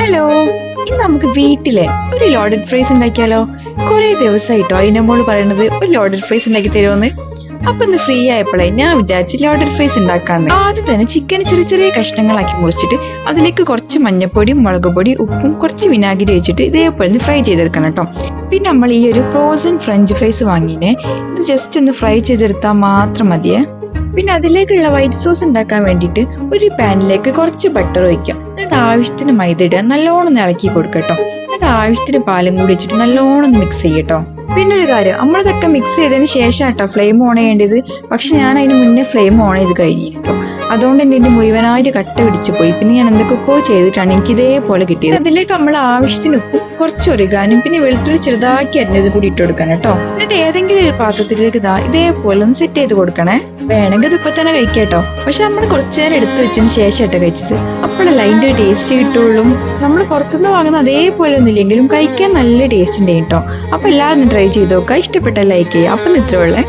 Hello, ഇന്ന് നമുക്ക് വീട്ടിലെ ഒരു ലോഡഡ് ഫ്രൈസ് ഉണ്ടാക്കിയാലോ? കുറെ ദിവസമായിട്ടോ അതിന്റെ മോള് പറയണത് ഒരു ലോഡഡ് ഫ്രൈസ് ഉണ്ടാക്കി തരുമെന്ന്. അപ്പൊ ഇന്ന് ഫ്രീ ആയപ്പോഴേ ഞാൻ വിചാരിച്ച് ലോഡഡ് ഫ്രൈസ് ഉണ്ടാക്കാന്ന്. ആദ്യം തന്നെ ചിക്കൻ ചെറിയ ചെറിയ കഷ്ണങ്ങളാക്കി മുറിച്ചിട്ട് അതിലേക്ക് കുറച്ച് മഞ്ഞപ്പൊടി, മുളക് പൊടി, ഉപ്പും കുറച്ച് വിനാഗിരി വെച്ചിട്ട് ഇതേപോലെ ഫ്രൈ ചെയ്തെടുക്കണം കേട്ടോ. പിന്നെ നമ്മൾ ഈ ഒരു ഫ്രോസൺ ഫ്രഞ്ച് ഫ്രൈസ് വാങ്ങിനെ ഇത് ജസ്റ്റ് ഒന്ന് ഫ്രൈ ചെയ്തെടുത്താൽ മാത്രം മതിയേ. പിന്നെ അതിലേക്കുള്ള വൈറ്റ് സോസ് ഉണ്ടാക്കാൻ വേണ്ടിയിട്ട് ഒരു പാനിലേക്ക് കുറച്ച് ബട്ടർ ഒഴിക്കാം. എന്നിട്ട് ആവശ്യത്തിന് മൈദ ഇടുക, നല്ലോണം ഇളക്കി കൊടുക്കട്ടോ. എന്നിട്ട് ആവശ്യത്തിന് പാലും കൂടി വെച്ചിട്ട് നല്ലോണം മിക്സ് ചെയ്യട്ടോ. പിന്നെ ഒരു കാര്യം, നമ്മളിതൊക്കെ മിക്സ് ചെയ്തതിന് ശേഷം കേട്ടോ ഫ്ലെയിം ഓൺ ചെയ്യേണ്ടത്. പക്ഷെ ഞാൻ അതിന് മുന്നേ ഫ്ലെയിം ഓൺ ചെയ്ത് കഴിഞ്ഞു കേട്ടോ. അതുകൊണ്ട് എൻ്റെ മുഴുവനായിട്ട് കട്ട പിടിച്ചു പോയി. പിന്നെ ഞാൻ എന്തൊക്കെയോ ചെയ്തിട്ടാണ് എനിക്ക് ഇതേപോലെ കിട്ടിയത്. അതിലേക്ക് നമ്മൾ ആവശ്യത്തിന് ഉപ്പ്, കുറച്ച് ഒറിഗാനും പിന്നെ വെളുത്തുള്ളി ചെറുതാക്കി അരിഞ്ഞത് കൂടി ഇട്ട് കൊടുക്കണം കേട്ടോ. എന്നിട്ട് ഏതെങ്കിലും ഒരു പാത്രത്തിലേക്ക് ഇതേപോലെ ഒന്ന് സെറ്റ് ചെയ്ത് കൊടുക്കണേ. വേണമെങ്കിൽ ഇപ്പൊ തന്നെ കഴിക്കാട്ടോ. പക്ഷെ നമ്മൾ കുറച്ചു നേരം എടുത്ത് വെച്ചതിന് ശേഷമായിട്ട് കഴിച്ചത്. അപ്പോഴല്ല അതിന്റെ ടേസ്റ്റ് കിട്ടുള്ളൂ. നമ്മൾ പുറത്തുനിന്ന് വാങ്ങുന്ന അതേപോലെ ഒന്നുമില്ലെങ്കിലും കഴിക്കാൻ നല്ല ടേസ്റ്റ് ഉണ്ട് കേട്ടോ. അപ്പൊ എല്ലാവരും ട്രൈ ചെയ്ത് നോക്കുക. ഇഷ്ടപ്പെട്ട ലൈക്ക് ചെയ്യുക. അപ്പം ഇത്രയുള്ളേ.